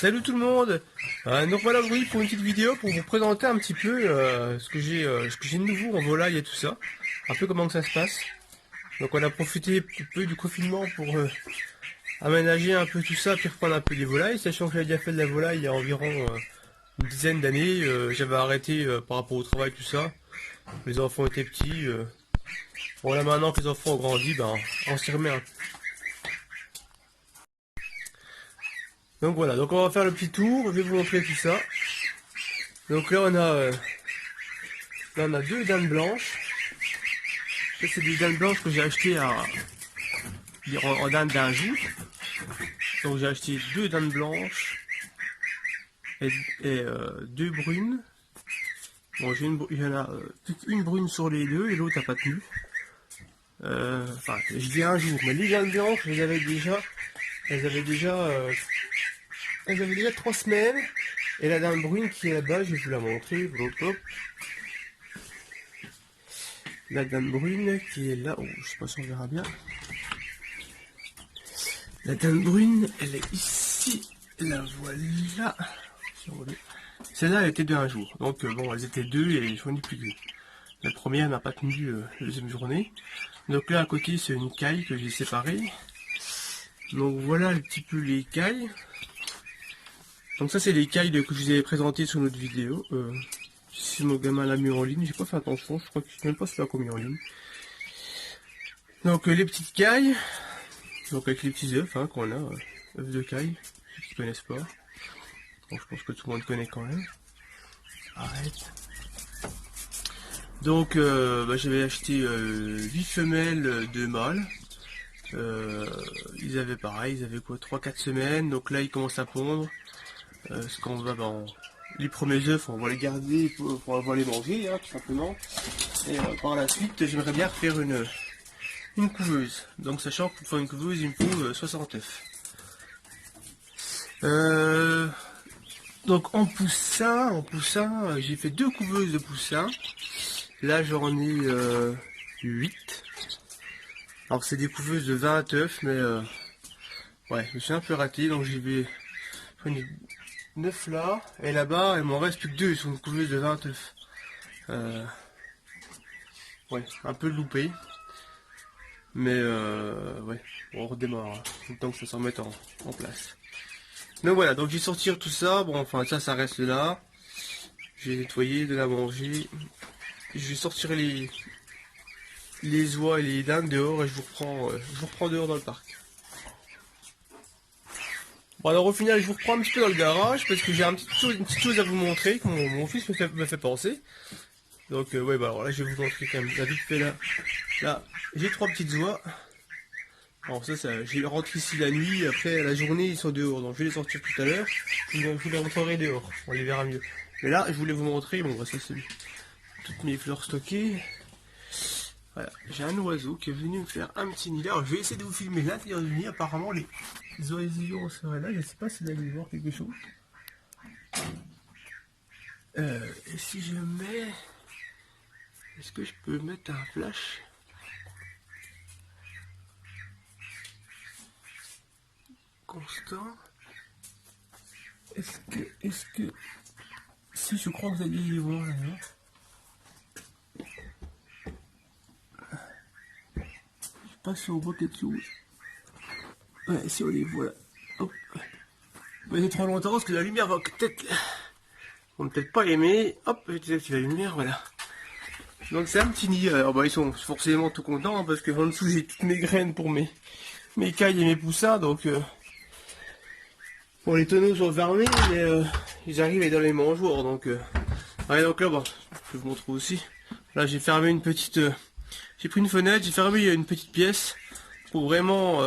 Salut tout le monde. Donc voilà aujourd'hui pour une petite vidéo pour vous présenter un petit peu ce que j'ai de nouveau en volaille et tout ça. Un peu comment que ça se passe. Donc on a profité un peu du confinement pour aménager un peu tout ça, puis reprendre un peu des volailles, sachant que j'avais déjà fait de la volaille il y a environ une dizaine d'années. J'avais arrêté par rapport au travail, tout ça. Les enfants étaient petits. Bon là maintenant que les enfants ont grandi, ben on s'y remet un peu. Donc voilà, donc on va faire le petit tour, je vais vous montrer tout ça. Donc là on a deux dames blanches. Ça c'est des dames blanches que j'ai achetées en dinde d'un jour. Donc j'ai acheté deux dames blanches et deux brunes. Bon il y en a plus qu'une brune sur les deux et l'autre n'a pas tenu. Enfin je dis un jour, mais les dames blanches elles avaient déjà 3 semaines. Et la dame brune qui est là-bas, je vais vous la montrer. Hop, hop. La dame brune qui est là. Oh, je sais pas si on verra bien. La dame brune, elle est ici. La voilà. Celle-là, elle était de un jour. Donc bon, elles étaient deux et j'en ai plus deux. La première n'a pas tenu la deuxième journée. Donc là, à côté, c'est une caille que j'ai séparée. Donc voilà un petit peu les cailles. Donc ça c'est les cailles que je vous avais présentées sur notre vidéo. Si mon gamin l'a mis en ligne, j'ai pas fait attention, je crois que je sais même pas si je l'ai mis en ligne. Donc les petites cailles, donc avec les petits œufs qu'on a, œufs de caille, ceux qui connaissent pas. Bon, je pense que tout le monde connaît quand même. Arrête. Donc j'avais acheté 8 femelles, 2 mâles. Ils avaient pareil, ils avaient quoi 3-4 semaines, donc là ils commencent à pondre. Ce qu'on va les premiers œufs, on va les garder pour on va les manger, hein, tout simplement. Et par la suite, j'aimerais bien refaire une couveuse. Donc sachant que pour faire une couveuse, il me faut 60 œufs. Donc en poussin, j'ai fait 2 couveuses de poussin. Là j'en ai 8. Alors c'est des couveuses de 20 œufs, mais ouais, je me suis un peu raté, donc j'y vais prendre 9 là, et là-bas il m'en reste plus que 2 sur une couveuse de 20 œufs. Ouais, un peu loupé. Mais ouais, on redémarre, hein, le temps que ça s'en mette en place. Donc voilà, donc j'ai sorti tout ça, bon enfin ça reste là. J'ai nettoyé, de la manger. Je vais sortir les oies et les dindes dehors et je vous reprends dehors dans le parc. Bon alors au final je vous reprends un petit peu dans le garage parce que j'ai une petite chose à vous montrer que mon fils me fait penser. Donc ouais bah alors là je vais vous montrer quand même la vite fait là j'ai 3 petites oies. Alors ça je les rentre ici la nuit, après la journée ils sont dehors, donc je vais les sortir tout à l'heure, je vous les montrerai dehors, on les verra mieux. Mais là je voulais vous montrer, bon bah ça c'est toutes mes fleurs stockées. Voilà, j'ai un oiseau qui est venu me faire un petit nid là. Alors, je vais essayer de vous filmer l'intérieur du nid. Apparemment, les oisillons seraient là. Je ne sais pas si vous allez voir quelque chose. Et si je mets... Est-ce que je peux mettre un flash? Constant. Est-ce que... Si, je crois que vous allez y voir là. Pas si on voit quelque chose. Ouais, si on les voit là. Hop. Mais c'est trop longtemps parce que la lumière va peut-être... On ne peut-être pas aimer. Hop, j'ai la lumière, voilà. Donc c'est un petit nid. Alors bah ils sont forcément tout contents hein, parce que en dessous j'ai toutes mes graines pour mes cailles et mes poussins. Donc bon les tonneaux sont fermés mais ils arrivent à être dans les mangeoires. Donc ouais, donc là bon, je vous montre aussi. Là j'ai fermé une petite... j'ai pris une fenêtre, j'ai fermé une petite pièce pour vraiment...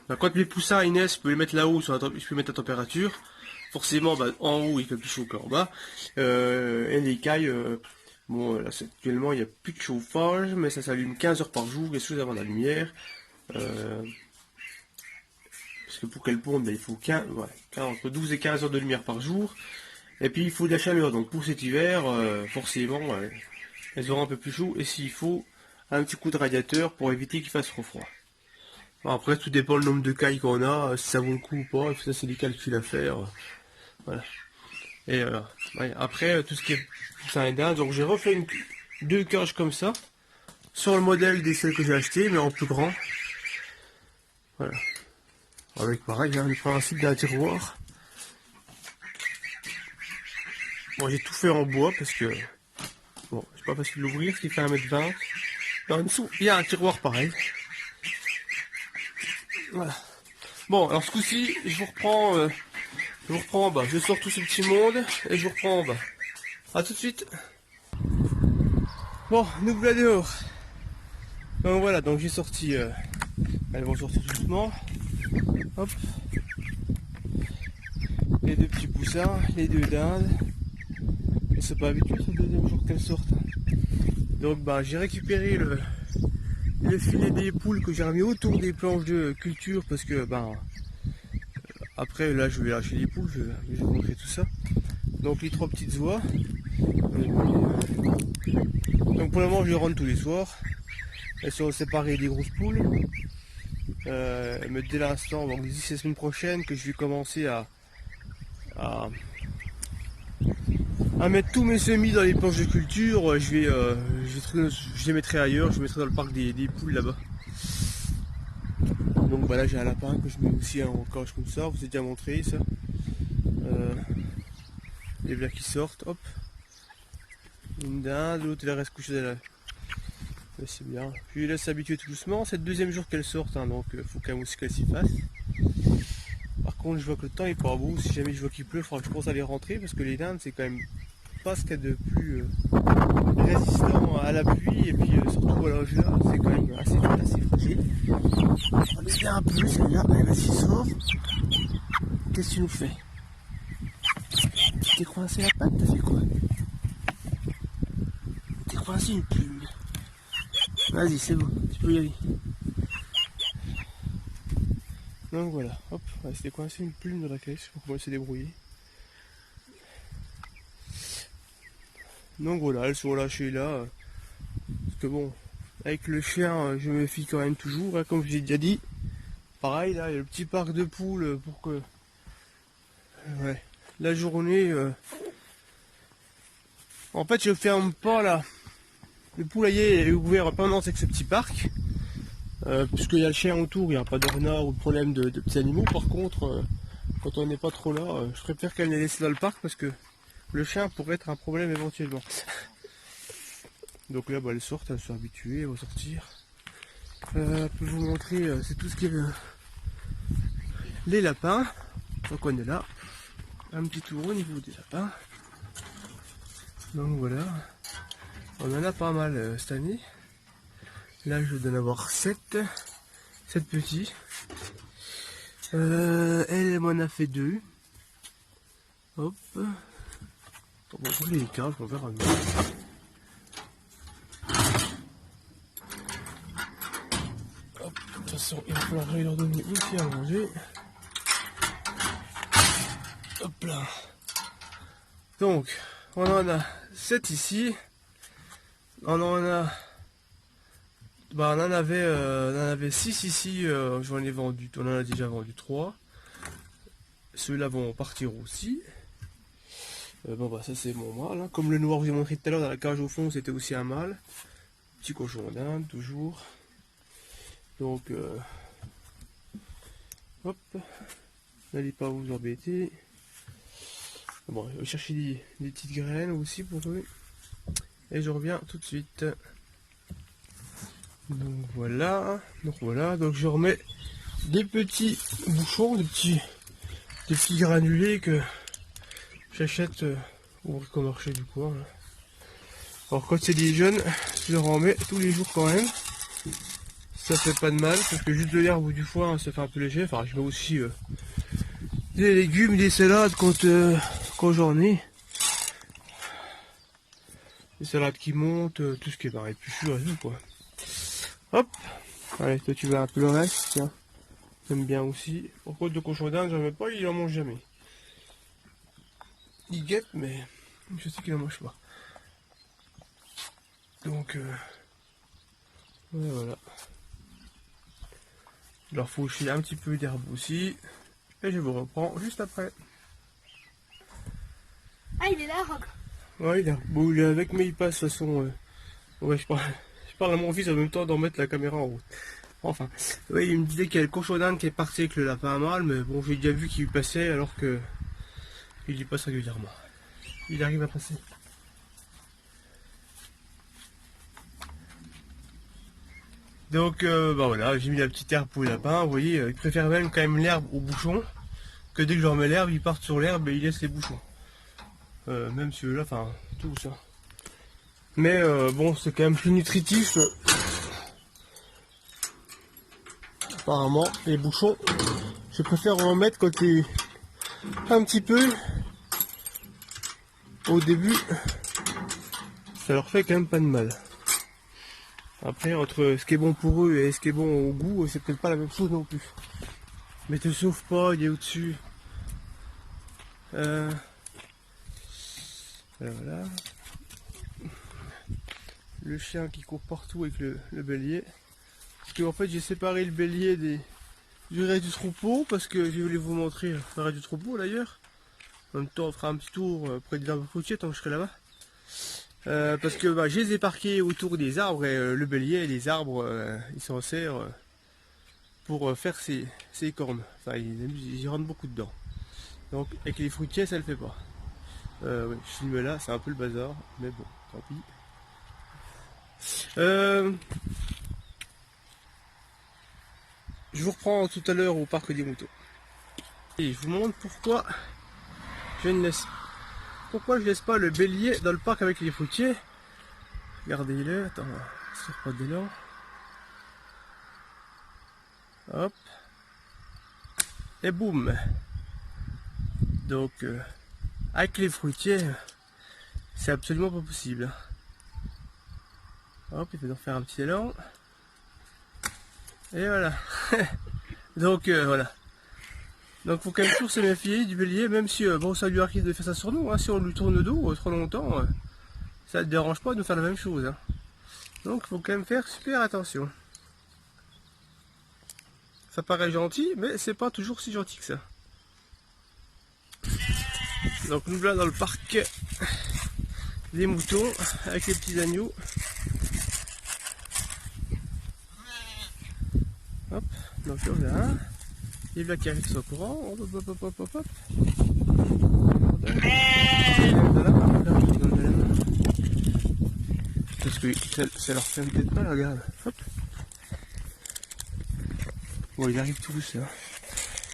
quand mes poussins ils naissent, je peux les mettre là-haut, je peux mettre la température. Forcément, en haut il fait plus chaud qu'en bas. Et les cailles, bon là actuellement il n'y a plus de chauffage, mais ça s'allume 15 heures par jour, et sous avant la lumière. Parce que pour qu'elles pondent, il faut entre 12 et 15 heures de lumière par jour. Et puis il faut de la chaleur, donc pour cet hiver, forcément, elles auront un peu plus chaud. Et s'il faut, un petit coup de radiateur pour éviter qu'il fasse trop froid. Bon, après, tout dépend le nombre de cailles qu'on a, si ça vaut le coup ou pas, et puis ça, c'est des calculs à faire. Voilà. Et ouais, après, tout ce qui est poussin et dinde, donc j'ai refait deux cages comme ça, sur le modèle des celles que j'ai achetées, mais en plus grand. Voilà. Avec pareil, hein, le principe d'un tiroir. Bon, j'ai tout fait en bois parce que, bon, c'est pas facile d'ouvrir, ce qui fait 1,20 m. En dessous, il y a un tiroir pareil. Voilà. Bon, alors ce coup-ci, je vous reprends en bas. Je sors tout ce petit monde et je vous reprends en bas. A tout de suite. Bon, nous voilà dehors. Donc voilà, donc j'ai sorti. Elles vont sortir doucement. Hop. Les deux petits poussins, les deux dindes. Et c'est pas habitué, c'est le deuxième jour qu'elles sortent. Donc bah j'ai récupéré le filet des poules que j'ai remis autour des planches de culture parce que bah après là je vais lâcher les poules, je vais vous montrer tout ça. Donc les trois petites oies. Donc pour le moment je les rentre tous les soirs. Elles sont séparées des grosses poules. Mais dès l'instant, donc d'ici la semaine prochaine que je vais commencer à mettre tous mes semis dans les planches de culture, je les mettrai ailleurs, je les mettrai dans le parc des poules là-bas. Donc bah là j'ai un lapin que je mets aussi en cage comme ça, vous ai déjà montré ça. Les voilà qui sortent, hop. Une dinde, l'autre elle reste couchée là. C'est bien. Je les laisse s'habituer tout doucement, c'est le deuxième jour qu'elles sortent, hein, donc faut quand même aussi qu'elles s'y fassent. Par contre je vois que le temps est pas beau, si jamais je vois qu'il pleut, il faudra que je pense à les rentrer parce que les dindes c'est quand même pas ce qu'il y a de plus résistant à la pluie et puis surtout à l'âge là, c'est quand même assez fragile. On est bien un peu celle-là, elle va s'y sort. Qu'est-ce que tu nous fais? Tu t'es coincé la patte, t'as fait quoi? T'es coincé une plume. Vas-y, c'est bon, tu peux y aller. Donc voilà, hop, ouais, c'était coincé une plume dans la caisse pour qu'on se débrouiller. Donc voilà, elles sont lâchées là. Parce que bon, avec le chien, je me fie quand même toujours, hein, comme je l'ai déjà dit. Pareil, là, il y a le petit parc de poules pour que ouais, la journée. En fait, je ferme pas là. Le poulailler est ouvert pendant avec ce petit parc. Puisqu'il y a le chien autour, il n'y a pas de renard ou de problème de petits animaux. Par contre, quand on n'est pas trop là, je préfère qu'elle les laisse dans le parc parce que le chien pourrait être un problème éventuellement. Donc là, bah, elles sortent, elles sont habituées, elles vont sortir. Je peux vous montrer, c'est tout ce qui est les lapins. Donc on est là. Un petit tour au niveau des lapins. Donc voilà. On en a pas mal cette année. Là, je dois en avoir 7 petits. Elle m'en a fait 2. Hop. On va rouler les cages, on verra mieux. Hop, de toute façon, il va falloir leur donner aussi à manger. Hop là. Donc, on en a 7 ici. On en a. Bah, on en avait 6 ici. J'en ai vendu. On en a déjà vendu 3. Ceux-là vont partir aussi. Bon bah ça c'est mon mâle, hein. Comme le noir que je vous ai montré tout à l'heure dans la cage au fond, c'était aussi un mâle. Petit cochon d'Inde toujours. Donc hop, n'allez pas vous embêter. Bon, je vais chercher des petites graines aussi pour eux. Et je reviens tout de suite. Donc voilà, donc je remets des petits bouchons, des petits granulés que j'achète au bricomarché du coin. Alors quand c'est des jeunes, je leur en mets tous les jours quand même. Ça fait pas de mal, parce que juste de l'herbe ou du foin, ça fait un peu léger. Enfin, je mets aussi des légumes, des salades quand j'en ai. Des salades qui montent, tout ce qui est pareil, plus sûr et tout quoi. Hop. Allez, toi tu veux un peu le reste, tiens. J'aime bien aussi. Par contre, de cochon d'Inde, j'en mets pas, il en mange jamais. Il guette, mais je sais qu'il en mange pas. Donc, voilà. Il leur faut aussi un petit peu d'herbe aussi. Et je vous reprends juste après. Ah, il est là, Rock. Ouais, il est, bon, il est avec, mais il passe de toute façon. Ouais, je parle à mon fils en même temps d'en mettre la caméra en route. Enfin, oui, il me disait qu'il y a le cochon d'Inde qui est parti avec le lapin à mâle, mais bon, j'ai déjà vu qu'il passait alors que il y passe régulièrement. Il arrive à passer. Donc, bah voilà, j'ai mis la petite herbe pour le lapin. Vous voyez, il préfère même quand même l'herbe au bouchon, que dès que je remets l'herbe, il part sur l'herbe et il laisse les bouchons. Même celui-là, enfin, tout ça. Mais bon, c'est quand même plus nutritif. Apparemment, les bouchons, je préfère en mettre quand il un petit peu au début. Ça leur fait quand même pas de mal. Après, entre ce qui est bon pour eux et ce qui est bon au goût, c'est peut-être pas la même chose non plus. Mais te sauve pas, il est au-dessus. Voilà. Le chien qui court partout avec le bélier. Parce qu'en fait, j'ai séparé le bélier du reste du troupeau, parce que je voulais vous montrer le reste du troupeau d'ailleurs. En même temps, on fera un petit tour près de l'arbre fruitier tant que je serai là-bas. Parce que bah, je les ai parqués autour des arbres et le bélier et les arbres, ils s'en servent pour faire ses cornes. Enfin, ils y rentrent beaucoup dedans. Donc, avec les fruitiers, ça le fait pas. Oui, je filme là, c'est un peu le bazar, mais bon, tant pis. Je vous reprends tout à l'heure au parc des moutons. Et je vous montre pourquoi je laisse pas le bélier dans le parc avec les fruitiers. Regardez-le, attends, sur pas d'élan. Hop. Et boum. Donc, avec les fruitiers, c'est absolument pas possible. Hop, il faut faire un petit élan. Et voilà. Donc, voilà. Donc, faut quand même toujours se méfier du bélier, même si, bon, ça lui arrive de faire ça sur nous. Hein, si on lui tourne le dos trop longtemps, ça ne dérange pas de nous faire la même chose. Hein. Donc, il faut quand même faire super attention. Ça paraît gentil, mais c'est pas toujours si gentil que ça. Donc, nous voilà dans le parc des moutons avec les petits agneaux. Hop, donc là, on a un. Et là qui arrive sur le courant. Hop, hop, hop, hop, hop, hop. Parce que ça leur fait peut-être mal, regarde. Hop. Bon, ils arrivent tous là.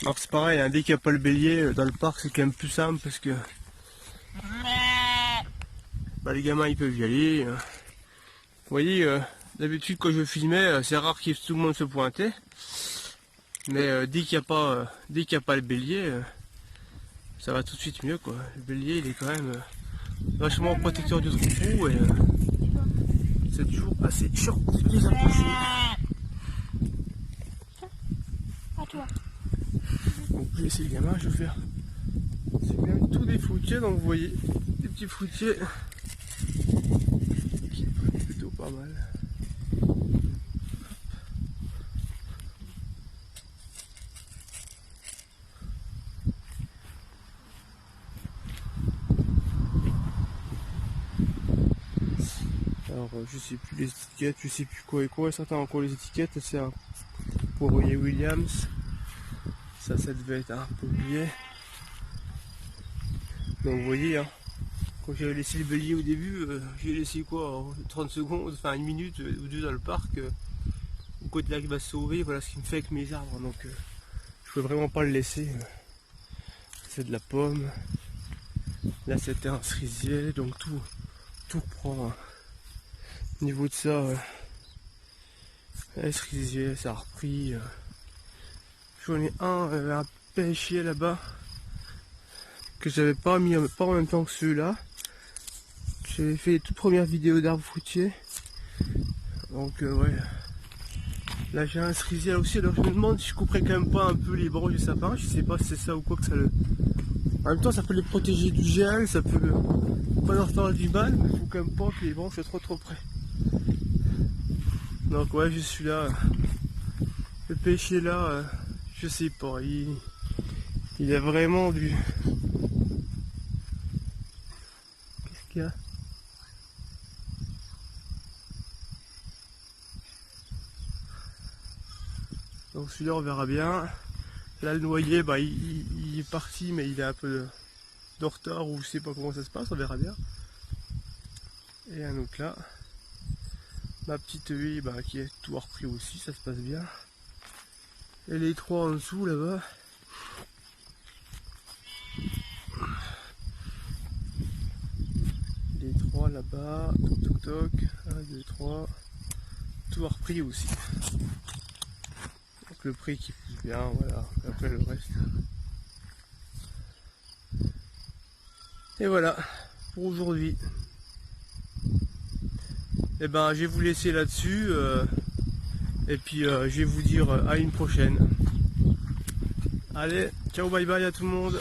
Alors c'est pareil, hein, dès qu'il n'y a pas le bélier dans le parc, c'est quand même plus simple parce que bah, les gamins ils peuvent y aller. Vous voyez, d'habitude quand je filmais, c'est rare que tout le monde se pointait. Mais dès qu'il n'y a pas le bélier, ça va tout de suite mieux quoi. Le bélier il est quand même vachement protecteur du troupeau et c'est toujours assez chiant de les approcher. À toi. Donc je vais essayer les gamins, je vais faire. C'est quand même tous des fruitiers, donc vous voyez, des petits fruitiers qui sont plutôt pas mal. Alors je sais plus les étiquettes, je sais plus quoi et quoi, certains ont encore les étiquettes, c'est pour Williams, ça devait être un peu oublié. Donc vous voyez, hein, quand j'avais laissé le bélier au début, j'ai laissé quoi, 30 secondes, enfin une minute ou deux dans le parc, au côté là qui va se sauver, voilà ce qui me fait avec mes arbres, donc je peux vraiment pas le laisser. C'est de la pomme, là c'était un cerisier, donc tout reprend. Hein. Au niveau de ça, le cerisier, ça a repris. J'en ai un pêchier là-bas que j'avais pas mis pas en même temps que ceux-là. J'avais fait les toutes premières vidéos d'arbres fruitiers. Donc ouais. Là j'ai un cerisier là aussi, alors je me demande si je couperais quand même pas un peu les branches du sapin. Je sais pas si c'est ça ou quoi que ça le. En même temps ça peut les protéger du gel, ça peut pas leur faire du mal, mais il faut quand même pas que les branches soient trop près. Donc ouais, je suis là. Le pêcher là, je sais pas, il a vraiment du... Qu'est-ce qu'il y a? Donc celui-là on verra bien. Là le noyer, bah, il est parti mais il est un peu de retard ou je sais pas comment ça se passe, on verra bien. Et un autre là. Ma petite huile bah, qui est tout repris aussi, ça se passe bien. Et les trois en dessous là-bas. Les trois là-bas, toc toc toc, 1, 2, 3, tout repris aussi. Donc le prix qui pousse bien, voilà, après le reste. Et voilà, pour aujourd'hui. Et ben je vais vous laisser là-dessus, et puis je vais vous dire à une prochaine. Allez, ciao bye bye à tout le monde.